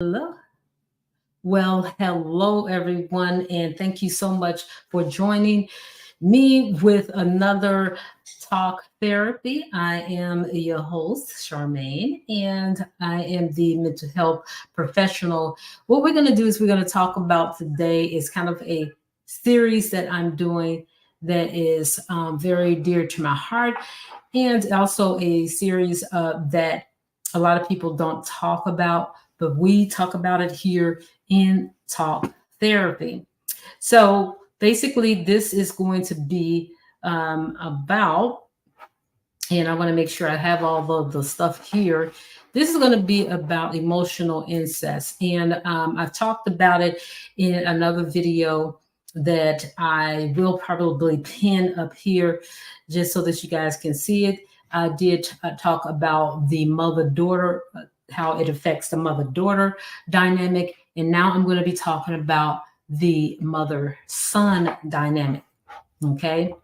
Hello. Well, hello, everyone, and thank you so much for joining me with another talk therapy. I am your host, Charmaine, and I am the mental health professional. What we're going to do is we're going to talk about today is kind of a series that I'm doing that is very dear to my heart, and also a series that a lot of people don't talk about, but we talk about it here in talk therapy. So basically, this is going to be about, and I want to make sure I have all of the stuff here. This is going to be about emotional incest. And I've talked about it in another video that I will probably pin up here just so that you guys can see it. I did talk about the mother daughter, how it affects the mother daughter dynamic. And now I'm going to be talking about the mother son dynamic. Okay.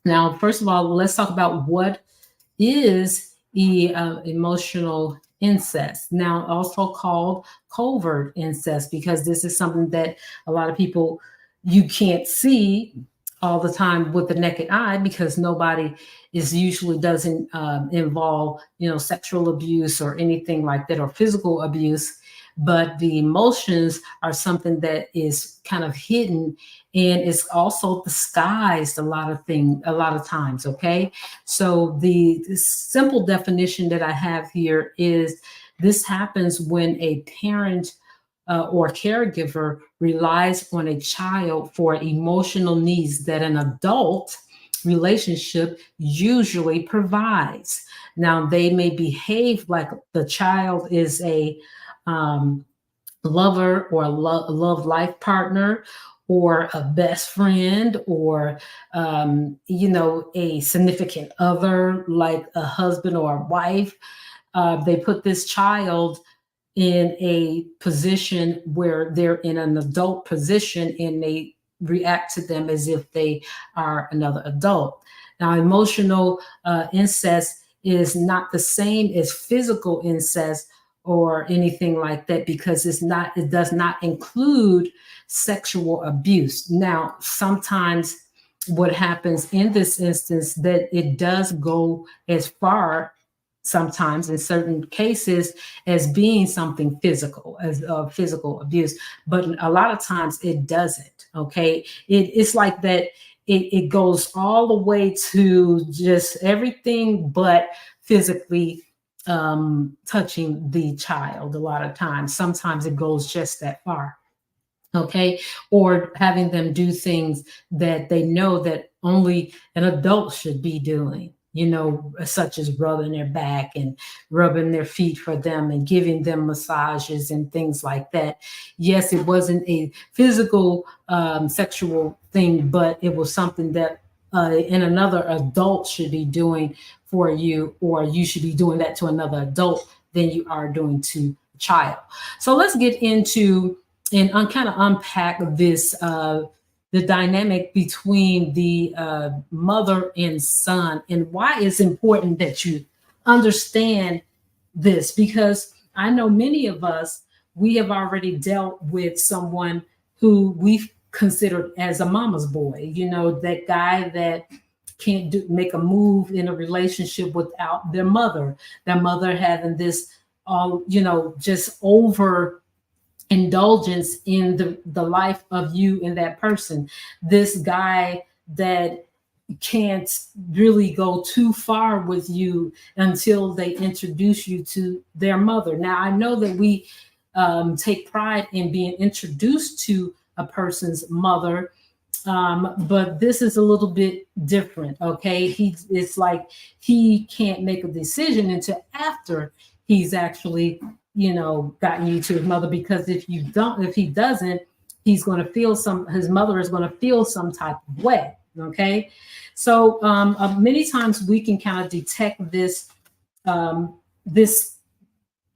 Now, first of all, let's talk about what is emotional incest, now also called covert incest, because this is something that a lot of people, you can't see all the time with the naked eye, because nobody is usually doesn't involve sexual abuse or anything like that, or physical abuse, but the emotions are something that is kind of hidden, and it's also disguised a lot of times. Okay, so the simple definition that I have here is this happens when a parent or caregiver relies on a child for emotional needs that an adult relationship usually provides. Now, they may behave like the child is a lover or a love life partner, or a best friend, or a significant other like a husband or a wife. They put this child in a position where they're in an adult position, and they react to them as if they are another adult. Now, emotional incest is not the same as physical incest or anything like that, because it does not include sexual abuse. Now, sometimes what happens in this instance, that it does go as far, sometimes in certain cases, as being something physical, as physical abuse, but a lot of times it doesn't. Okay, it's like that. It goes all the way to just everything but physically touching the child. A lot of times, sometimes it goes just that far. Okay, or having them do things that they know that only an adult should be doing, such as rubbing their back and rubbing their feet for them and giving them massages and things like that. Yes, it wasn't a physical sexual thing, but it was something that and another adult should be doing for you, or you should be doing that to another adult than you are doing to a child. So let's get into and kind of unpack this the dynamic between the mother and son, and why it's important that you understand this, because I know many of us, we have already dealt with someone who we've considered as a mama's boy, that guy that can't make a move in a relationship without their mother having this just over indulgence in the life of you and that person. This guy that can't really go too far with you until they introduce you to their mother. Now, I know that we take pride in being introduced to a person's mother, but this is a little bit different. Okay, it's like he can't make a decision until after he's actually gotten you to his mother, because if he doesn't, his mother is going to feel some type of way. Okay, so many times we can kind of detect this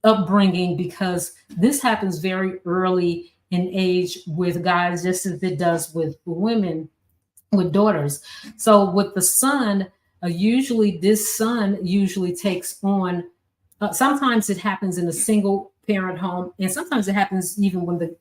upbringing, because this happens very early in age with guys, just as it does with women, with daughters. So with the son, this son usually takes on, sometimes it happens in a single parent home, and sometimes it happens even when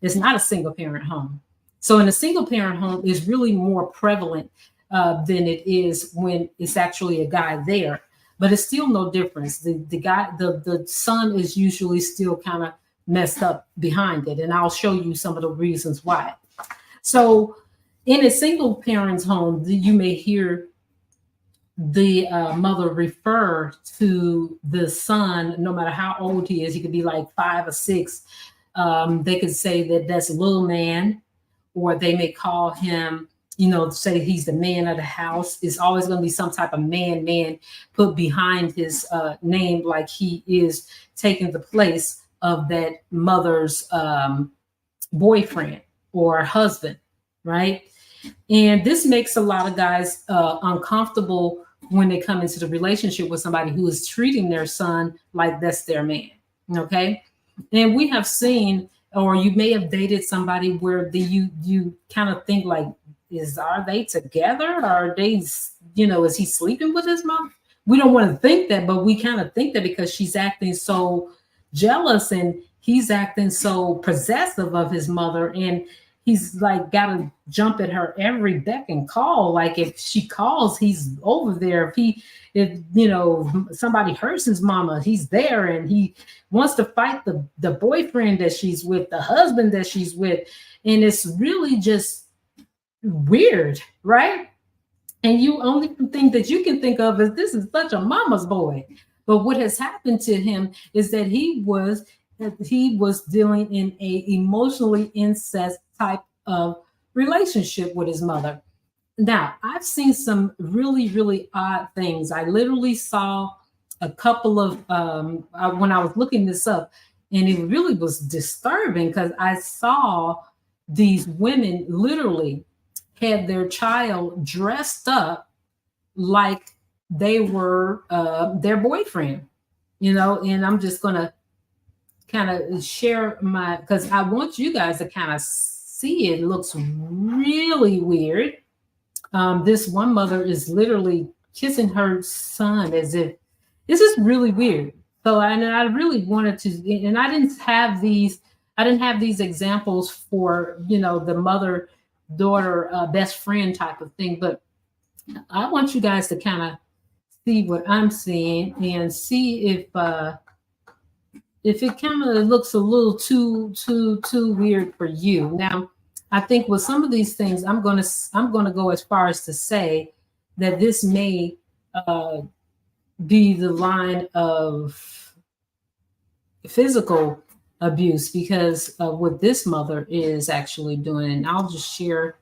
it's not a single parent home. So in a single parent home is really more prevalent than it is when it's actually a guy there. But it's still no difference. The son is usually still kind of messed up behind it, and I'll show you some of the reasons why. So in a single parent's home, you may hear the mother refer to the son, no matter how old he is. He could be like 5 or 6. They could say that that's a little man, or they may call him, say he's the man of the house. It's always going to be some type of man put behind his name, like he is taking the place of that mother's boyfriend or husband, right? And this makes a lot of guys uncomfortable when they come into the relationship with somebody who is treating their son like that's their man, okay? And we have seen, or you may have dated somebody where you kind of think like, are they together? Or are they, is he sleeping with his mom? We don't want to think that, but we kind of think that because she's acting so jealous and he's acting so possessive of his mother, and he's like got to jump at her every beck and call. Like if she calls, he's over there. If somebody hurts his mama, he's there, and he wants to fight the boyfriend that she's with, the husband that she's with. And it's really just weird, right? And you only thing that you can think of is this is such a mama's boy. But what has happened to him is that he was dealing in a emotionally incest type of relationship with his mother. Now, I've seen some really, really odd things. I literally saw a couple of when I was looking this up, and it really was disturbing because I saw these women literally had their child dressed up like they were their boyfriend, and I'm just gonna kind of share because I want you guys to kind of see it. It looks really weird. This one mother is literally kissing her son as if this is really weird. So I really wanted to, and I didn't have these examples for, the mother, daughter, best friend type of thing. But I want you guys to kind of see what I'm seeing and see if it kind of looks a little too weird for you. Now, I think with some of these things, I'm gonna go as far as to say that this may be the line of physical abuse because of what this mother is actually doing. And I'll just share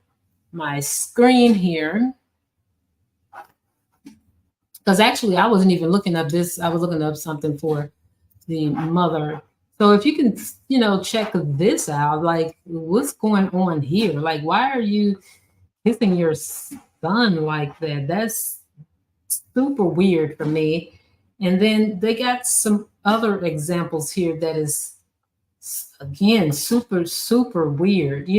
my screen here. Because actually, I wasn't even looking up this. I was looking up something for the mother. So if you can, check this out, like what's going on here? Like, why are you kissing your son like that? That's super weird for me. And then they got some other examples here that is, again, super, super weird,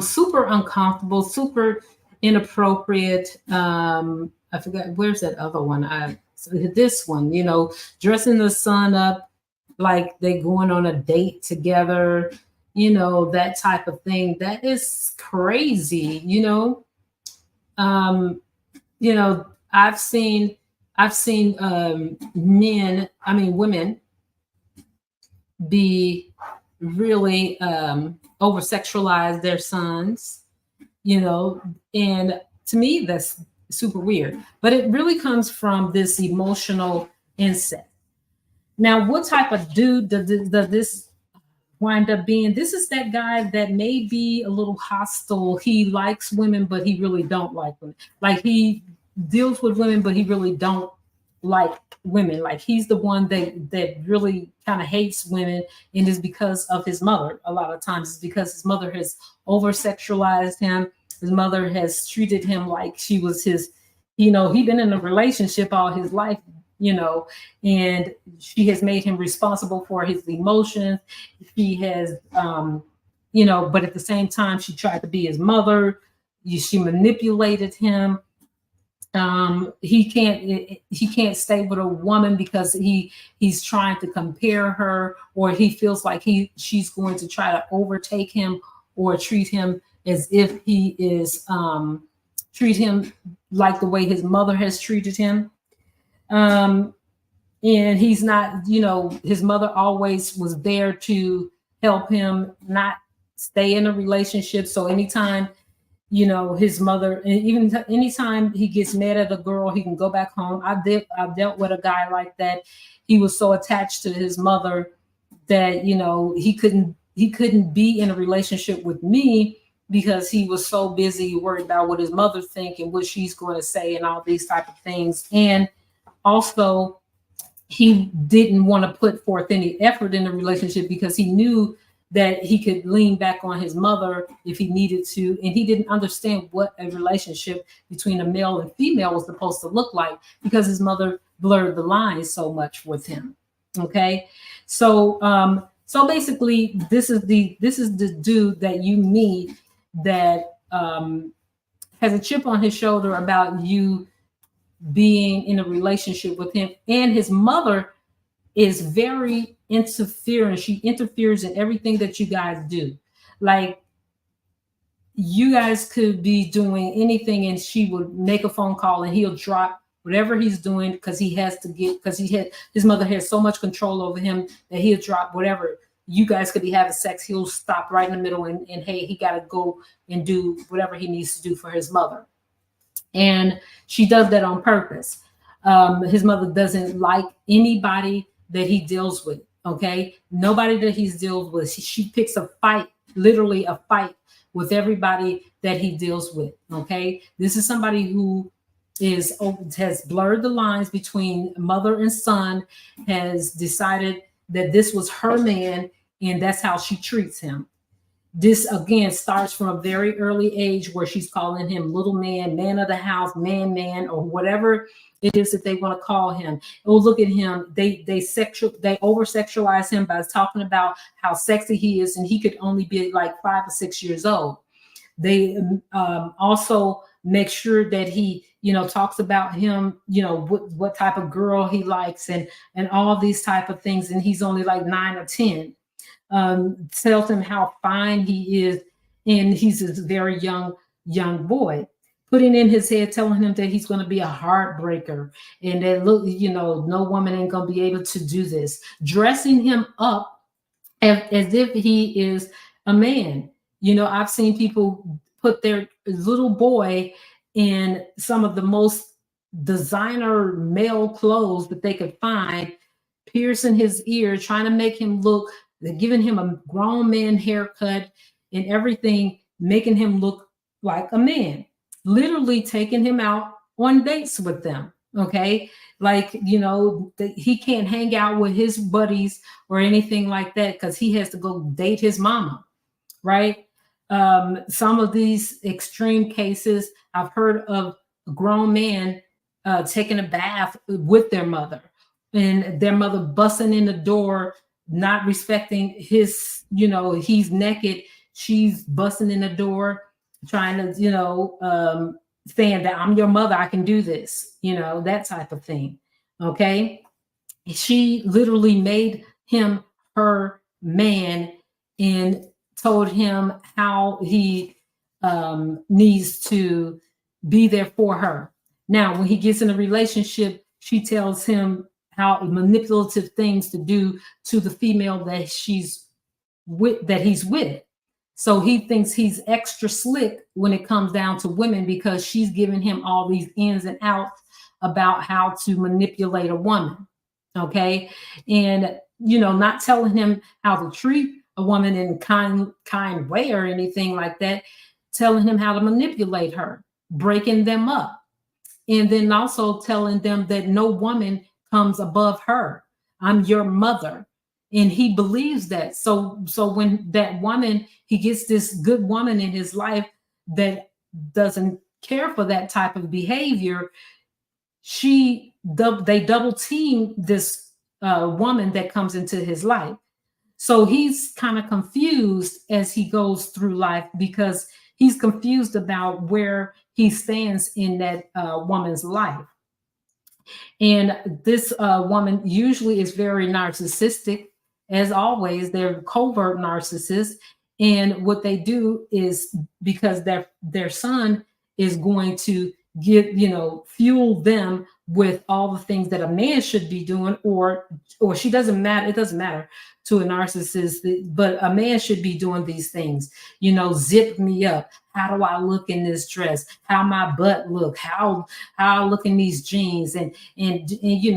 super uncomfortable, super inappropriate. I forgot, where's that other one? This one, dressing the son up like they're going on a date together, that type of thing. That is crazy, I've seen women be really over sexualize their sons, and to me that's super weird, but it really comes from this emotional incest. Now, what type of dude does this wind up being? This is that guy that may be a little hostile. He likes women, but he really don't like women. Like he deals with women, but he really don't like women. Like he's the one that really kind of hates women, and is because of his mother. A lot of times it's because his mother has over sexualized him. His mother has treated him like she was his, he'd been in a relationship all his life, and she has made him responsible for his emotions. She has, but at the same time, she tried to be his mother. She manipulated him. He can't stay with a woman because he's trying to compare her, or he feels like she's going to try to overtake him or treat him as if he is treat him like the way his mother has treated him. um and he's not, his mother always was there to help him not stay in a relationship. So anytime, his mother, and even anytime he gets mad at a girl, he can go back home. I've dealt with a guy like that. He was so attached to his mother that, he couldn't be in a relationship with me because he was so busy worried about what his mother think and what she's going to say and all these type of things. And also, he didn't want to put forth any effort in the relationship because he knew that he could lean back on his mother if he needed to. And he didn't understand what a relationship between a male and female was supposed to look like because his mother blurred the lines so much with him. Okay. So basically this is the dude that you meet that has a chip on his shoulder about you being in a relationship with him. And his mother is very interfering. She interferes in everything that you guys do. Like, you guys could be doing anything and she would make a phone call and he'll drop whatever he's doing because his mother has so much control over him that he'll drop whatever. You guys could be having sex, he'll stop right in the middle and hey, he got to go and do whatever he needs to do for his mother. And she does that on purpose. His mother doesn't like anybody that he deals with. Okay. Nobody that he's deals with. She picks a fight, literally a fight with everybody that he deals with. Okay. This is somebody who has blurred the lines between mother and son, has decided that this was her man and that's how she treats him. This again starts from a very early age where she's calling him little man, man of the house, man, or whatever it is that they want to call him. Oh, look at him. They over sexualize him by talking about how sexy he is, and he could only be like 5 or 6 years old. They also make sure that he, talks about him, what type of girl he likes and all these type of things. And he's only like 9 or 10. Tells him how fine he is, and he's a very young boy, putting in his head, telling him that he's going to be a heartbreaker and that look, no woman ain't going to be able to do this, dressing him up as if he is a man. I've seen people put their little boy in some of the most designer male clothes that they could find, piercing his ear, trying to make him look. They're giving him a grown man haircut and everything, making him look like a man, literally taking him out on dates with them. Okay. Like, he can't hang out with his buddies or anything like that because he has to go date his mama. Right. Some of these extreme cases, I've heard of a grown man taking a bath with their mother and their mother busting in the door, not respecting his, he's naked. She's busting in the door, trying to, saying that I'm your mother, I can do this, that type of thing. Okay. She literally made him her man and told him how he needs to be there for her. Now, when he gets in a relationship, she tells him how manipulative things to do to the female that he's with. So he thinks he's extra slick when it comes down to women because she's giving him all these ins and outs about how to manipulate a woman. Okay. And, not telling him how to treat a woman in kind way or anything like that, telling him how to manipulate her, breaking them up. And then also telling them that no woman comes above her. I'm your mother. And he believes that. So when that woman, he gets this good woman in his life that doesn't care for that type of behavior, they double team this woman that comes into his life. So he's kind of confused as he goes through life because he's confused about where he stands in that woman's life. And this woman usually is very narcissistic. As always, they're covert narcissists. And what they do is, because their son is going to give, fuel them with all the things that a man should be doing, or she doesn't matter. It doesn't matter to a narcissist, but a man should be doing these things. Zip me up. How do I look in this dress? How my butt look? How I look in these jeans? And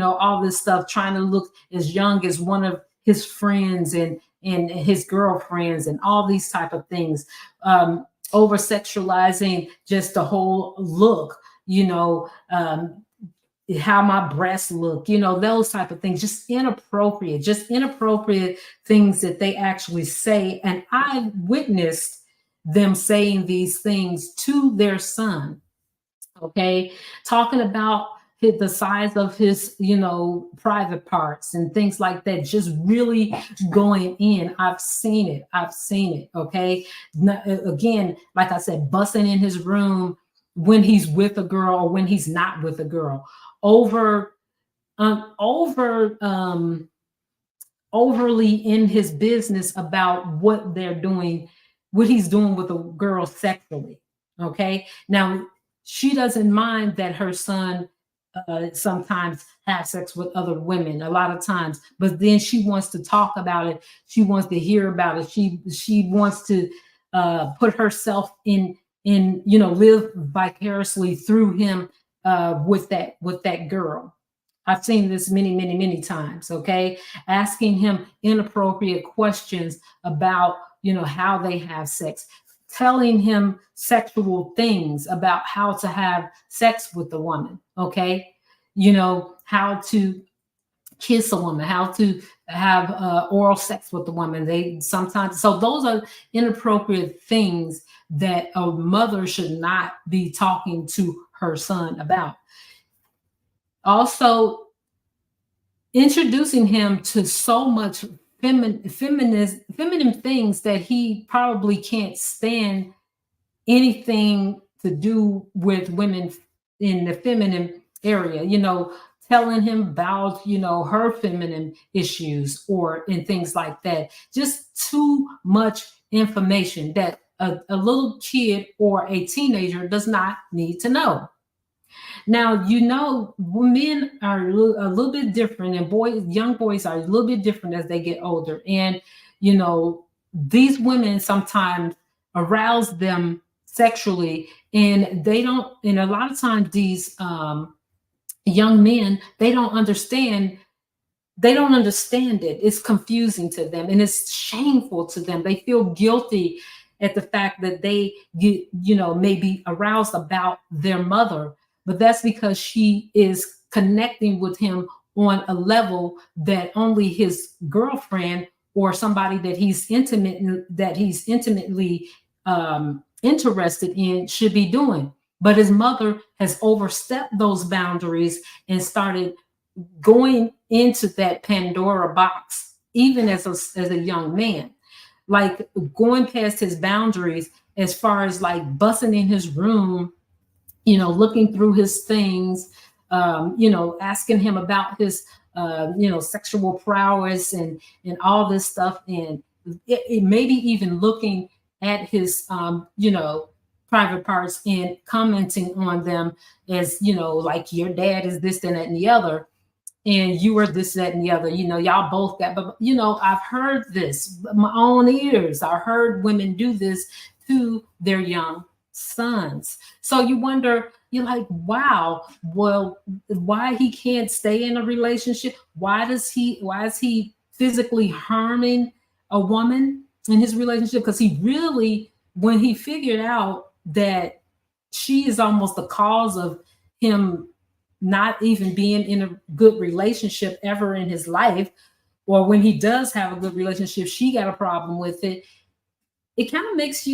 all this stuff, trying to look as young as one of his friends and his girlfriends, and all these type of things. Over sexualizing just the whole look, how my breasts look, those type of things, just inappropriate things that they actually say. And I witnessed them saying these things to their son. Okay. Talking about the size of his, private parts and things like that, just really going in. I've seen it. Okay. Again, like I said, busting in his room when he's with a girl or when he's not with a girl, overly in his business about what he's doing with a girl sexually. Okay. Now, she doesn't mind that her son sometimes has sex with other women, a lot of times, but then she wants to talk about it. She wants to hear about it. She wants to put herself in, live vicariously through him with that girl. I've seen this many, many, many times. Okay. Asking him inappropriate questions about, how they have sex, telling him sexual things about how to have sex with the woman. Okay. How to kiss a woman, how to have oral sex with the woman. They sometimes, so those are inappropriate things that a mother should not be talking to her son about. Also, introducing him to so much feminine things that he probably can't stand anything to do with women in the feminine area, telling him about, her feminine issues and things like that. Just too much information that a little kid or a teenager does not need to know. Now, men are a little bit different, and young boys are a little bit different as they get older. And, these women sometimes arouse them sexually, and and a lot of times these young men, they don't understand it. It's confusing to them, and it's shameful to them. They feel guilty at the fact that they get, maybe aroused about their mother, but that's because she is connecting with him on a level that only his girlfriend or somebody that he's intimately interested in should be doing. But his mother has overstepped those boundaries and started going into that Pandora box, even as a young man, like going past his boundaries as far as like busting in his room, looking through his things, asking him about his, sexual prowess and all this stuff. And it maybe even looking at his, private parts and commenting on them as, like your dad is this, and that, and the other. And you are this, that, and the other, y'all both got, but I've heard this, my own ears. I heard women do this to their young sons. So you wonder, you're like, wow, well, why he can't stay in a relationship? Why is he physically harming a woman in his relationship? Because he really, when he figured out that she is almost the cause of him not even being in a good relationship ever in his life, or when he does have a good relationship, she got a problem with it. It kind of makes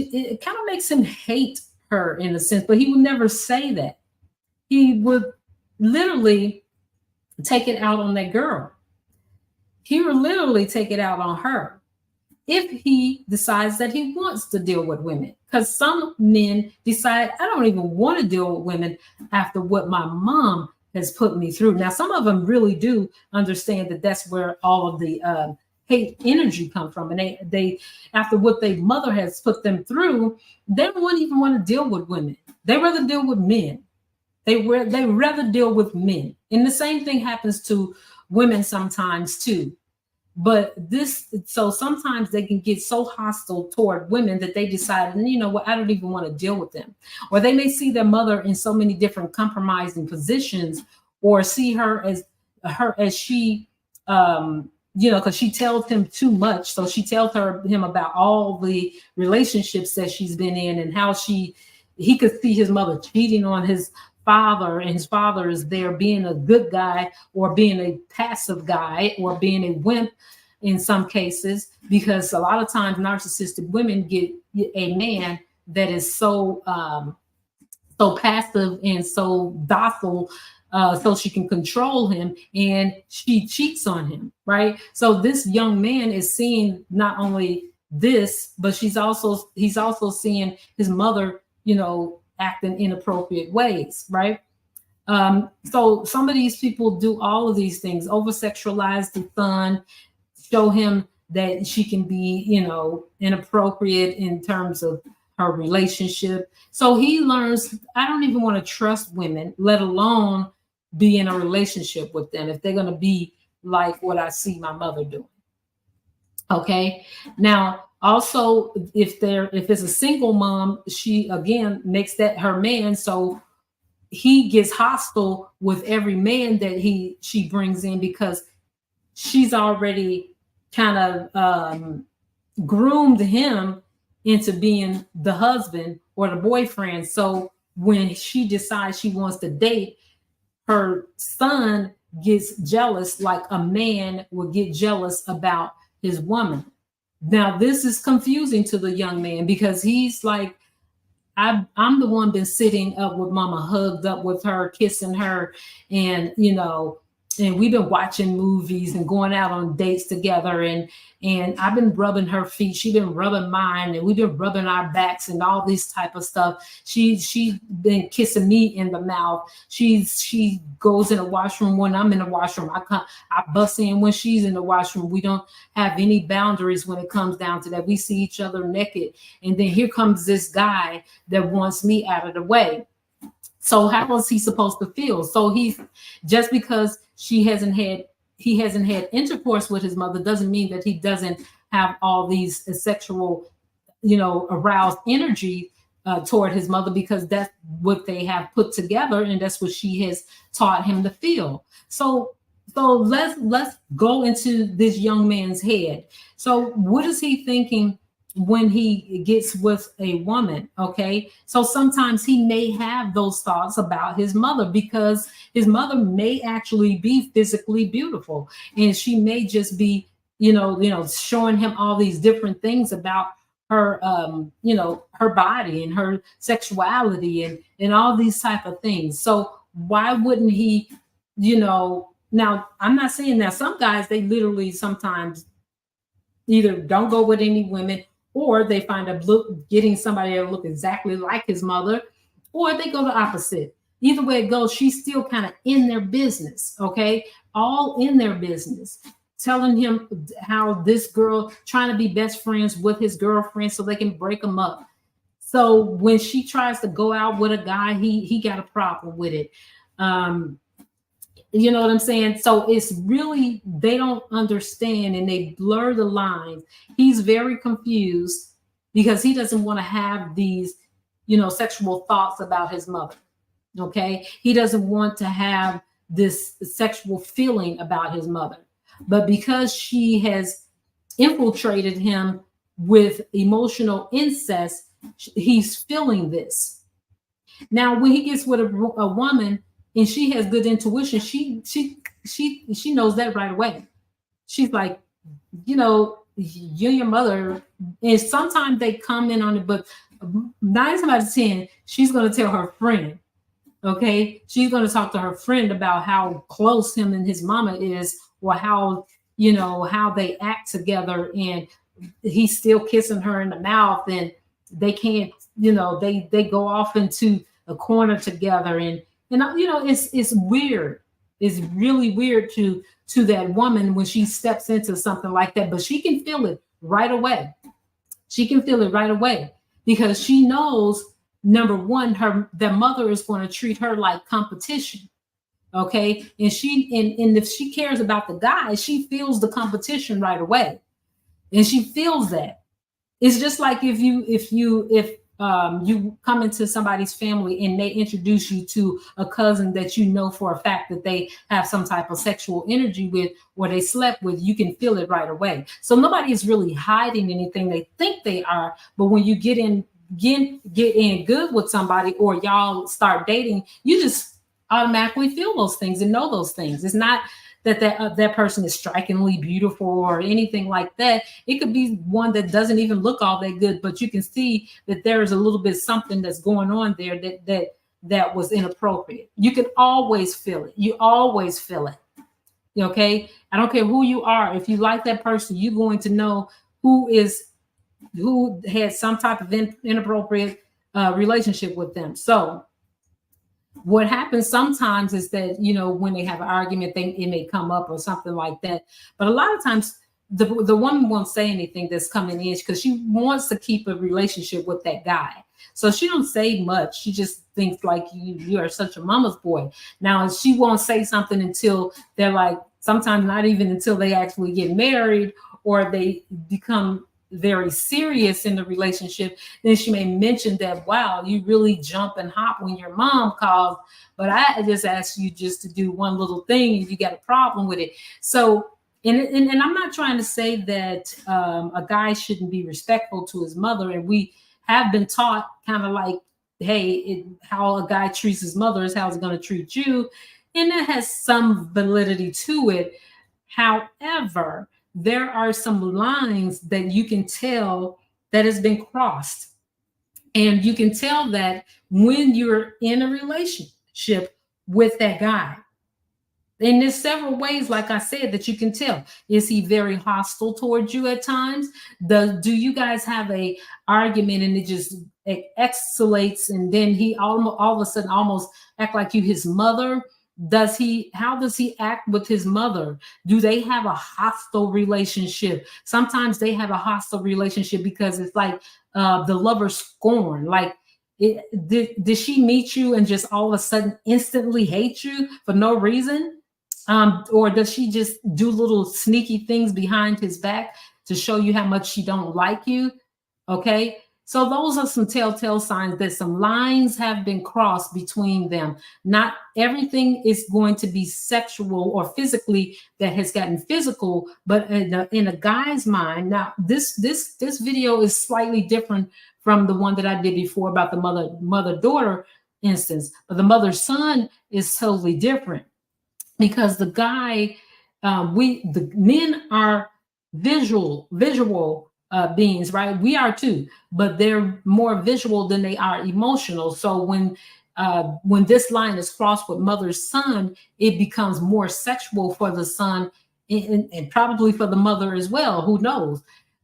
him hate her in a sense, but he would never say that. He would literally take it out on that girl. He would literally take it out on her. if he decides that he wants to deal with women. Because some men decide, I don't even want to deal with women after what my mom has put me through. Now, some of them really do understand that that's where all of the hate energy come from. And they after what their mother has put them through, they don't even want to deal with women. They rather deal with men. They rather deal with men. And the same thing happens to women sometimes too. But so sometimes they can get so hostile toward women that they decide, you know what, I don't even want to deal with them. Or they may see their mother in so many different compromising positions, or see her as she, because she tells him too much. So she tells him about all the relationships that she's been in, and how he could see his mother cheating on his father, and his father is there being a good guy, or being a passive guy, or being a wimp in some cases, because a lot of times narcissistic women get a man that is so passive and so docile, so she can control him, and she cheats on him, right? So this young man is seeing not only this, but he's also seeing his mother, act in inappropriate ways, right? So some of these people do all of these things, over sexualize the son, show him that she can be, inappropriate in terms of her relationship. So he learns, I don't even want to trust women, let alone be in a relationship with them if they're going to be like what I see my mother doing. Okay. Now, also, if it's a single mom, she again makes that her man. So he gets hostile with every man that she brings in, because she's already kind of groomed him into being the husband or the boyfriend. So when she decides she wants to date, her son gets jealous, like a man would get jealous about his woman. Now, this is confusing to the young man, because he's like, I'm the one been sitting up with mama, hugged up with her, kissing her, and and we've been watching movies and going out on dates together, and I've been rubbing her feet, she's been rubbing mine, and we've been rubbing our backs and all this type of stuff. She's been kissing me in the mouth. She goes in the washroom when I'm in the washroom. I bust in when she's in the washroom. We don't have any boundaries when it comes down to that. We see each other naked, and then here comes this guy that wants me out of the way. So how is he supposed to feel? So he's just because he hasn't had intercourse with his mother doesn't mean that he doesn't have all these sexual, aroused energy toward his mother, because that's what they have put together, and that's what she has taught him to feel. So let's go into this young man's head. So what is he thinking when he gets with a woman? Okay, so sometimes he may have those thoughts about his mother, because his mother may actually be physically beautiful, and she may just be showing him all these different things about her her body and her sexuality and all these type of things. So why wouldn't he, now I'm not saying that some guys, they literally sometimes either don't go with any women, or they find getting somebody that look exactly like his mother, or they go the opposite. Either way it goes, she's still kind of in their business, okay? All in their business, telling him how this girl trying to be best friends with his girlfriend so they can break them up. So when she tries to go out with a guy, he got a problem with it. You know what I'm saying? So it's really, they don't understand, and they blur the lines. He's very confused because he doesn't want to have these, sexual thoughts about his mother. Okay. He doesn't want to have this sexual feeling about his mother, but because she has infiltrated him with emotional incest, he's feeling this. Now, when he gets with a woman, and she has good intuition, she knows that right away. She's like, you and your mother, and sometimes they comment on it, but 9 times out of 10, she's going to tell her friend. Okay, she's going to talk to her friend about how close him and his mama is, or how how they act together, and he's still kissing her in the mouth, and they can't, they go off into a corner together, and it's weird. It's really weird to that woman when she steps into something like that, but she can feel it right away. She can feel it right away because she knows, number one, their mother is going to treat her like competition. Okay. And if she cares about the guy, she feels the competition right away. And she feels that. It's just like if you come into somebody's family and they introduce you to a cousin that you know for a fact that they have some type of sexual energy with, or they slept with, you can feel it right away. So nobody is really hiding anything. They think they are, but when you get in good with somebody, or y'all start dating, you just automatically feel those things and know those things. It's not that person is strikingly beautiful or anything like that. It could be one that doesn't even look all that good, but you can see that there is a little bit something that's going on there that was inappropriate. You can always feel it. You always feel it. Okay. I don't care who you are. If you like that person, you're going to know who had some type of inappropriate relationship with them. So what happens sometimes is that, when they have an argument, it may come up or something like that. But a lot of times the woman won't say anything that's coming in because she wants to keep a relationship with that guy. So she don't say much. She just thinks like you are such a mama's boy. Now, she won't say something until they're like, sometimes not even until they actually get married or they become very serious in the relationship. Then she may mention that, wow, you really jump and hop when your mom calls, but I just asked you just to do one little thing and you got a problem with it. So, and I'm not trying to say that a guy shouldn't be respectful to his mother. And we have been taught kind of like, hey, how a guy treats his mother is how he's going to treat you. And that has some validity to it. However, there are some lines that you can tell that has been crossed. And you can tell that when you're in a relationship with that guy. And there's several ways, like I said, that you can tell. Is he very hostile towards you at times? Do you guys have a argument and it escalates, and then he all of a sudden almost act like you his mother? How does he act with his mother? Do they have a hostile relationship? Sometimes they have a hostile relationship because it's like the lover's scorn. Like, did she meet you and just all of a sudden instantly hate you for no reason? Or does she just do little sneaky things behind his back to show you how much she don't like you? Okay. So those are some telltale signs that some lines have been crossed between them. Not everything is going to be sexual or physically that has gotten physical, but in a guy's mind. Now, this video is slightly different from the one that I did before about the mother-daughter instance, but the mother-son is totally different because the guy, the men are visual beings, right? We are too, but they're more visual than they are emotional. So when this line is crossed with mother-son, it becomes more sexual for the son and probably for the mother as well. Who knows?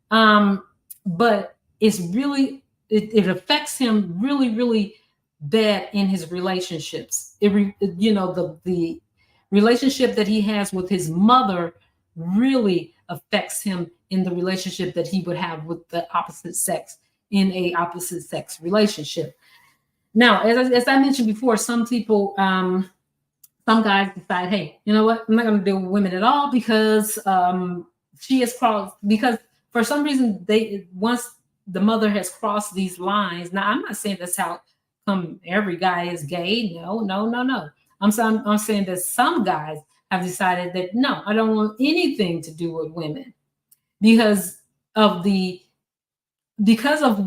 But it's really, it affects him really, really bad in his relationships. The relationship that he has with his mother really affects him in the relationship that he would have with the opposite sex in a opposite sex relationship. Now, as I mentioned before, some people, some guys decide, hey, you know what? I'm not going to deal with women at all because she has crossed, because for some reason once the mother has crossed these lines. Now, I'm not saying that's how come every guy is gay. No. I'm saying that some guys have decided that, no, I don't want anything to do with women because of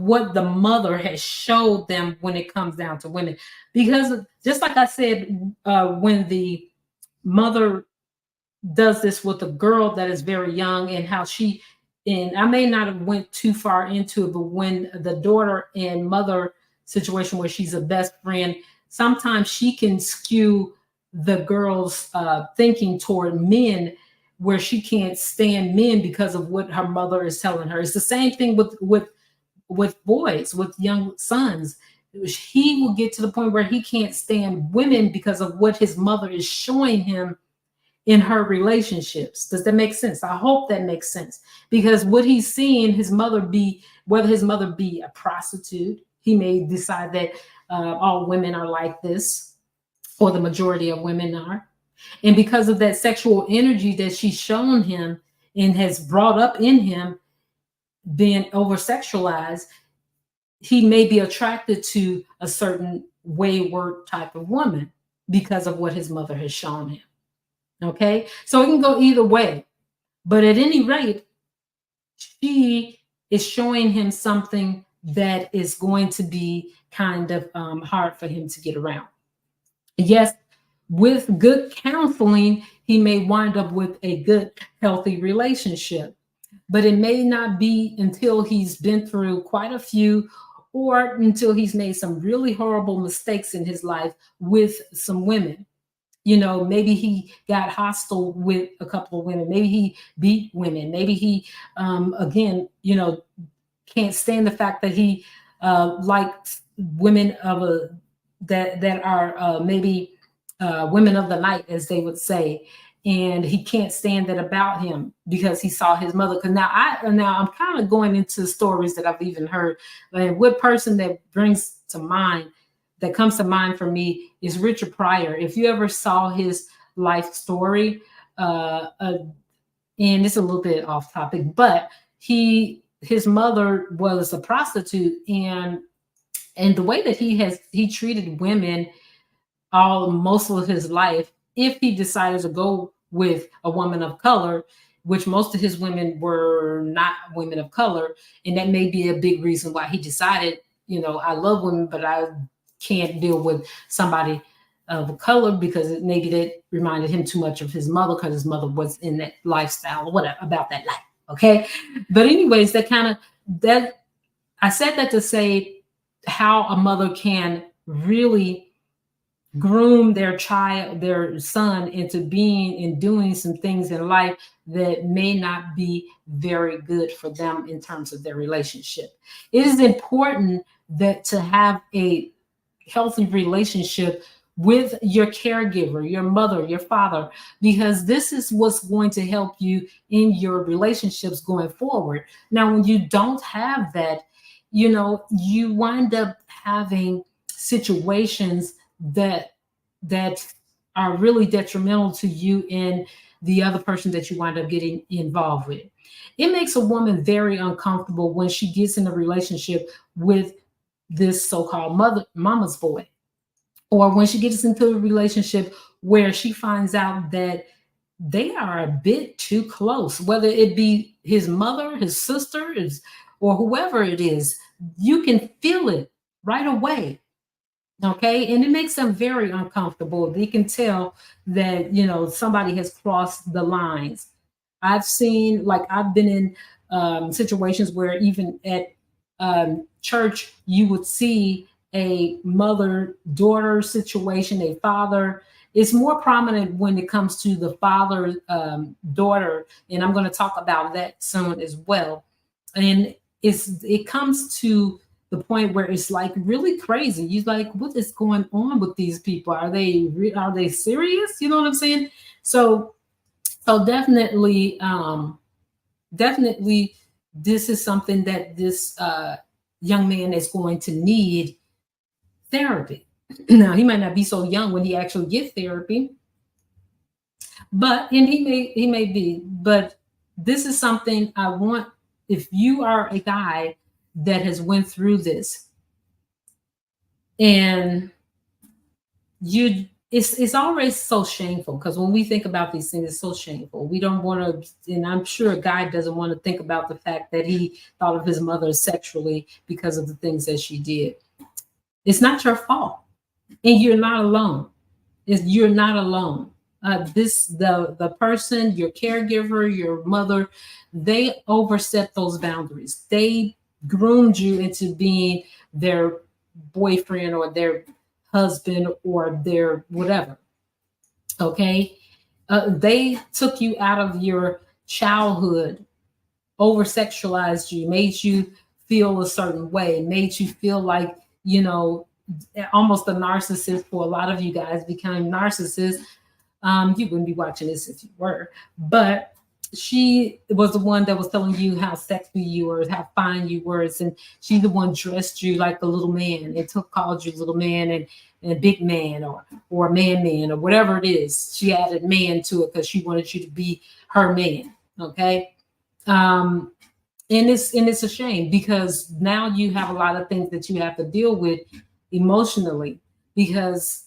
what the mother has showed them when it comes down to women. Because just like I said, when the mother does this with a girl that is very young and how and I may not have went too far into it, but when the daughter and mother situation where she's a best friend, sometimes she can skew the girl's thinking toward men where she can't stand men because of what her mother is telling her. It's the same thing with boys, with young sons. He will get to the point where he can't stand women because of what his mother is showing him in her relationships. Does that make sense? I hope that makes sense, because what he's seeing his mother be, whether his mother be a prostitute, he may decide that all women are like this, or the majority of women are. And because of that sexual energy that she's shown him and has brought up in him, being over sexualized, he may be attracted to a certain wayward type of woman because of what his mother has shown him. Okay, so it can go either way, but at any rate, she is showing him something that is going to be kind of hard for him to get around. Yes, with good counseling, he may wind up with a good, healthy relationship, but it may not be until he's been through quite a few, or until he's made some really horrible mistakes in his life with some women. You know, maybe he got hostile with a couple of women. Maybe he beat women. Maybe he, again, you know, can't stand the fact that he likes women of a that are maybe women of the night, as they would say, and he can't stand that about him because he saw his mother. Because now I'm kind of going into stories that I've even heard. Like, what person that comes to mind for me is Richard Pryor. If you ever saw his life story, and it's a little bit off topic, but his mother was a prostitute, and the way that he treated women most of his life, if he decided to go with a woman of color, which most of his women were not women of color, and that may be a big reason why he decided, you know, I love women, but I can't deal with somebody of color, because maybe that reminded him too much of his mother, because his mother was in that lifestyle or whatever, about that life. Okay. But anyways, that I said that to say how a mother can really groom their son into being and doing some things in life that may not be very good for them in terms of their relationship. It is important that to have a healthy relationship with your caregiver, your mother, your father, because this is what's going to help you in your relationships going forward. Now, when you don't have that, you know, you wind up having situations that are really detrimental to you and the other person that you wind up getting involved with. It makes a woman very uncomfortable when she gets in a relationship with this so-called mama's boy, or when she gets into a relationship where she finds out that they are a bit too close, whether it be his mother, his sister, or whoever it is. You can feel it right away. Okay. And it makes them very uncomfortable. They can tell that, you know, somebody has crossed the lines. I've been in situations where even at church, you would see a mother-daughter situation, a father. It's more prominent when it comes to the father daughter, and I'm going to talk about that soon as well. And it comes to the point where it's like really crazy. You're like, what is going on with these people? Are they serious? You know what I'm saying? So definitely, this is something that this young man is going to need therapy. Now, he might not be so young when he actually gets therapy, and he may be, but this is something I want. If you are a guy that has went through this, and it's always so shameful, because when we think about these things, it's so shameful. We don't want to, and I'm sure a guy doesn't want to think about the fact that he thought of his mother sexually because of the things that she did. It's not your fault, and you're not alone. You're not alone. The person, your caregiver, your mother, they overstepped those boundaries. They groomed you into being their boyfriend or their husband or their whatever. Okay. They took you out of your childhood, over sexualized you, made you feel a certain way, made you feel like, you know, almost a narcissist. For a lot of you guys became narcissists. You wouldn't be watching this if you were, but she was the one that was telling you how sexy you were, how fine you were, and she the one dressed you like a little man and took called you little man and big man or man or whatever it is. She added man to it because she wanted you to be her man. Okay. Um, and it's a shame because now you have a lot of things that you have to deal with emotionally because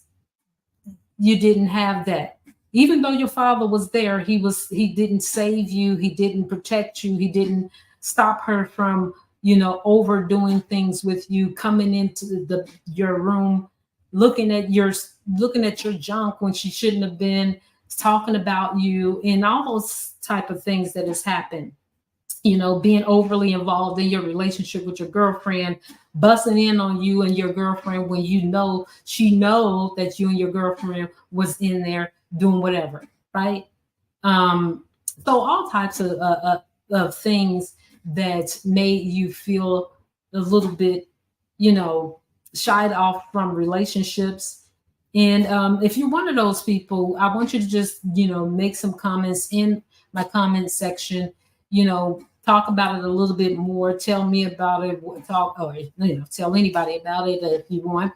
you didn't have that. Even though your father was there, he didn't save you, he didn't protect you, he didn't stop her from, overdoing things with you, coming into your room, looking at your junk when she shouldn't have been, talking about you, and all those type of things that has happened. Being overly involved in your relationship with your girlfriend, busting in on you and your girlfriend when she know that you and your girlfriend was in there doing whatever, right? So all types of things that made you feel a little bit, shied off from relationships. And if you're one of those people, I want you to just, make some comments in my comment section, talk about it a little bit more, tell me about it, tell anybody about it if you want.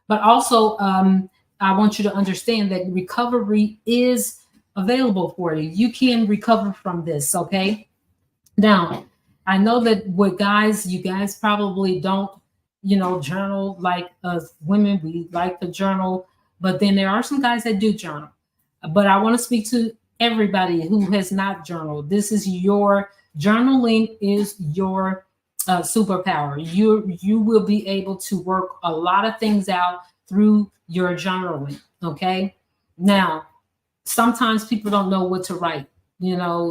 But also, I want you to understand that recovery is available for you. You can recover from this, okay? Now, I know that you guys probably don't, journal like us women. We like to journal, but then there are some guys that do journal. But I want to speak to everybody who has not journaled. This is journaling is your superpower. You will be able to work a lot of things out through your journaling. Okay. Now, sometimes people don't know what to write.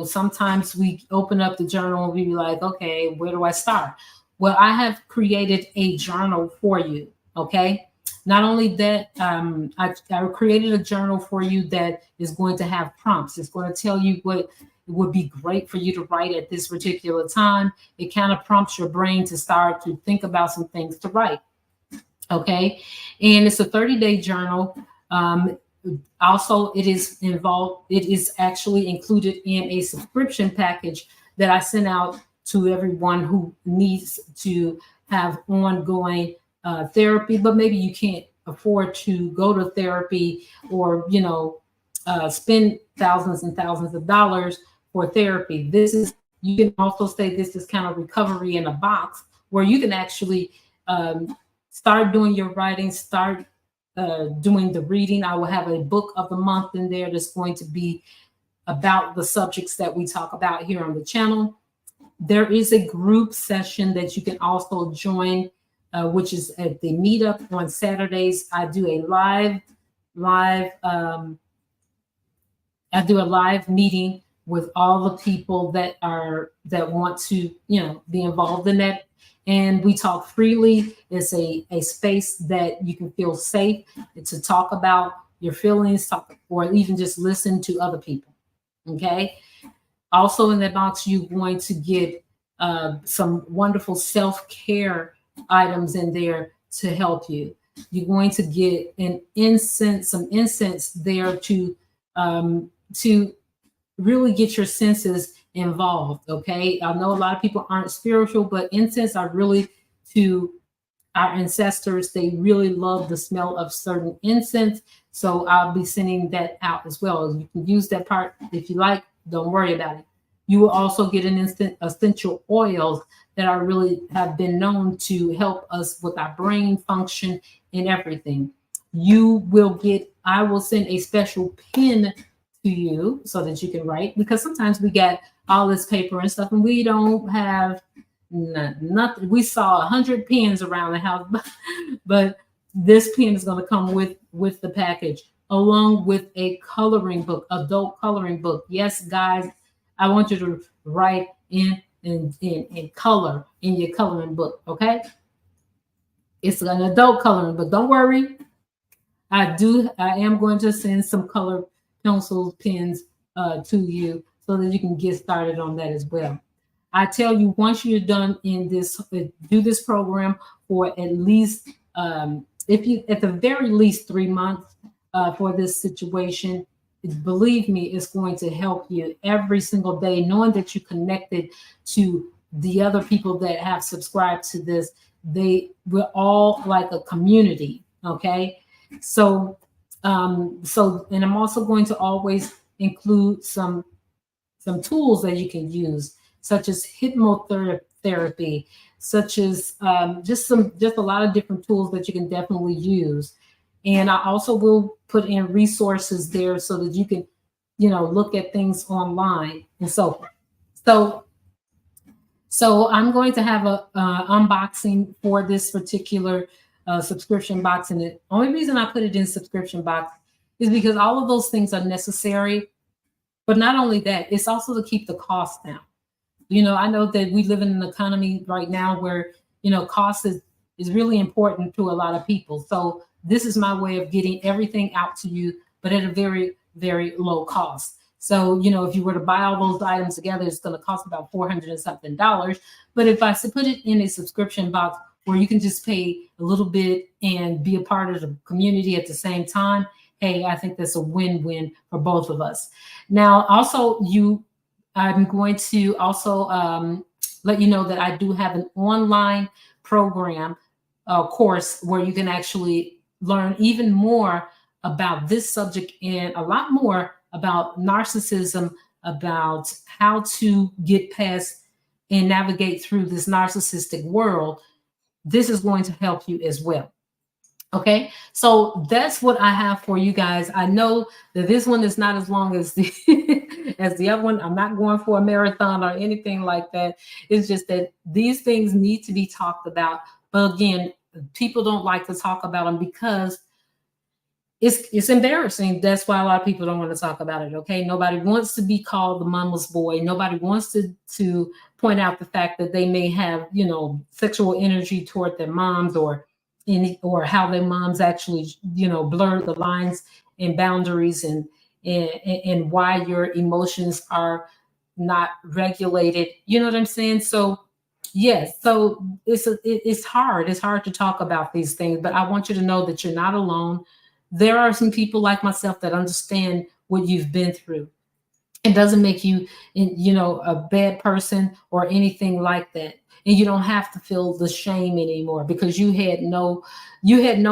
Sometimes we open up the journal and we be like, okay, where do I start? Well, I have created a journal for you. Okay. Not only that, I created a journal for you that is going to have prompts. It's going to tell you what would be great for you to write at this particular time. It kind of prompts your brain to start to think about some things to write. Okay. And it's a 30-day journal. Also, it is actually included in a subscription package that I sent out to everyone who needs to have ongoing therapy, but maybe you can't afford to go to therapy or, spend thousands and thousands of dollars for therapy. You can also say this is kind of recovery in a box where you can actually start doing your writing, start doing the reading. I will have a book of the month in there that's going to be about the subjects that we talk about here on the channel. There is a group session that you can also join, which is at the meetup on Saturdays. I do a live meeting with all the people that want to, be involved in that. And we talk freely. It's a space that you can feel safe to talk about your feelings, or even just listen to other people. Okay. Also in that box, you're going to get some wonderful self-care items in there to help you. You're going to get some incense there to really get your senses involved. Okay. I know a lot of people aren't spiritual, but incense are really to our ancestors. They really love the smell of certain incense. So I'll be sending that out as well. You can use that part if you like. Don't worry about it. You will also get essential oils that are really have been known to help us with our brain function and everything. I will send a special pen to you so that you can write, because sometimes we get all this paper and stuff and we don't have nothing. We saw 100 pens around the house, but this pen is going to come with the package, along with a coloring book, adult coloring book. Yes, guys, I want you to write in color in your coloring book. Okay. It's an adult coloring book. Don't worry. I am going to send some color pencils, pens to you so that you can get started on that as well. I tell you, once you're done in this, do this program for at least, if you, at the very least 3 months for this situation, believe me, it's going to help you every single day, knowing that you're connected to the other people that have subscribed to this. We're all like a community. Okay. So, and I'm also going to always include some tools that you can use, such as hypnotherapy, such as just a lot of different tools that you can definitely use. And I also will put in resources there so that you can, look at things online and so forth. So I'm going to have a unboxing for this particular subscription box, and the only reason I put it in subscription box is because all of those things are necessary. But not only that, it's also to keep the cost down. I know that we live in an economy right now where, cost is really important to a lot of people. So this is my way of getting everything out to you, but at a very, very low cost. So, if you were to buy all those items together, it's going to cost about $400 and something. But if I put it in a subscription box where you can just pay a little bit and be a part of the community at the same time, hey, I think that's a win-win for both of us. Now, also, I'm going to also let you know that I do have an online program course where you can actually learn even more about this subject and a lot more about narcissism, about how to get past and navigate through this narcissistic world. This is going to help you as well. Okay, so that's what I have for you guys. I know that this one is not as long as the as the other one. I'm not going for a marathon or anything like that. It's just that these things need to be talked about. But again, people don't like to talk about them because it's embarrassing. That's why a lot of people don't want to talk about it. Okay, nobody wants to be called the mama's boy. Nobody wants to point out the fact that they may have sexual energy toward their moms, or how their moms actually blur the lines and boundaries, and why your emotions are not regulated. You know what I'm saying? So yes, so it's hard. It's hard to talk about these things, but I want you to know that you're not alone. There are some people like myself that understand what you've been through. It doesn't make you, a bad person or anything like that. And you don't have to feel the shame anymore because you had no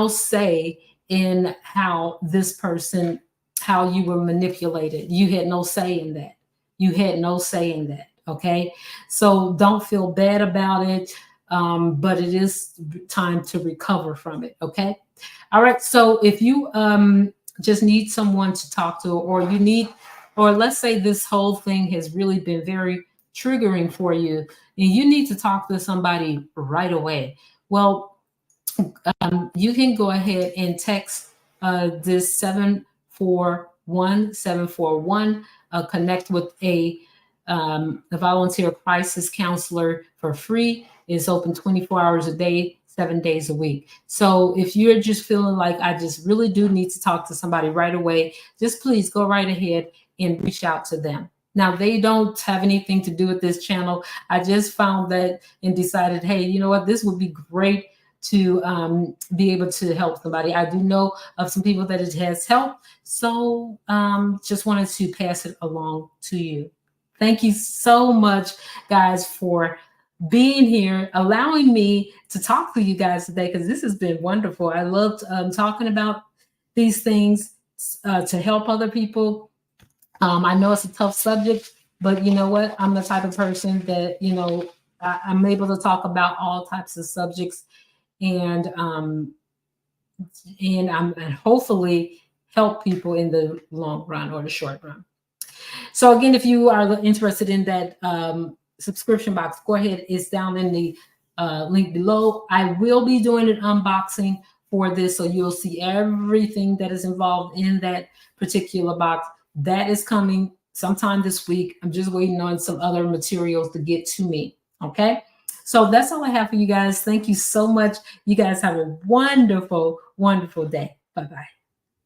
say in how you were manipulated. You had no say in that. You had no say in that. Okay. So don't feel bad about it. But it is time to recover from it. Okay. All right. So if you just need someone to talk to, or let's say this whole thing has really been very triggering for you, and you need to talk to somebody right away. Well, you can go ahead and text this 741-741. Connect with a volunteer crisis counselor for free. It's open 24 hours a day, 7 days a week. So if you're just feeling like I just really do need to talk to somebody right away, just please go right ahead and reach out to them. Now, they don't have anything to do with this channel. I just found that and decided, hey, you know what? This would be great to be able to help somebody. I do know of some people that it has helped. So just wanted to pass it along to you. Thank you so much, guys, for being here, allowing me to talk to you guys today, because this has been wonderful. I loved talking about these things to help other people. I know it's a tough subject, but you know what? I'm the type of person that, I'm able to talk about all types of subjects, and hopefully help people in the long run or the short run. So again, if you are interested in that subscription box, go ahead. It's down in the link below. I will be doing an unboxing for this, so you'll see everything that is involved in that particular box. That is coming sometime this week. I'm just waiting on some other materials to get to me. Okay. So that's all I have for you guys. Thank you so much. You guys have a wonderful, wonderful day. Bye-bye.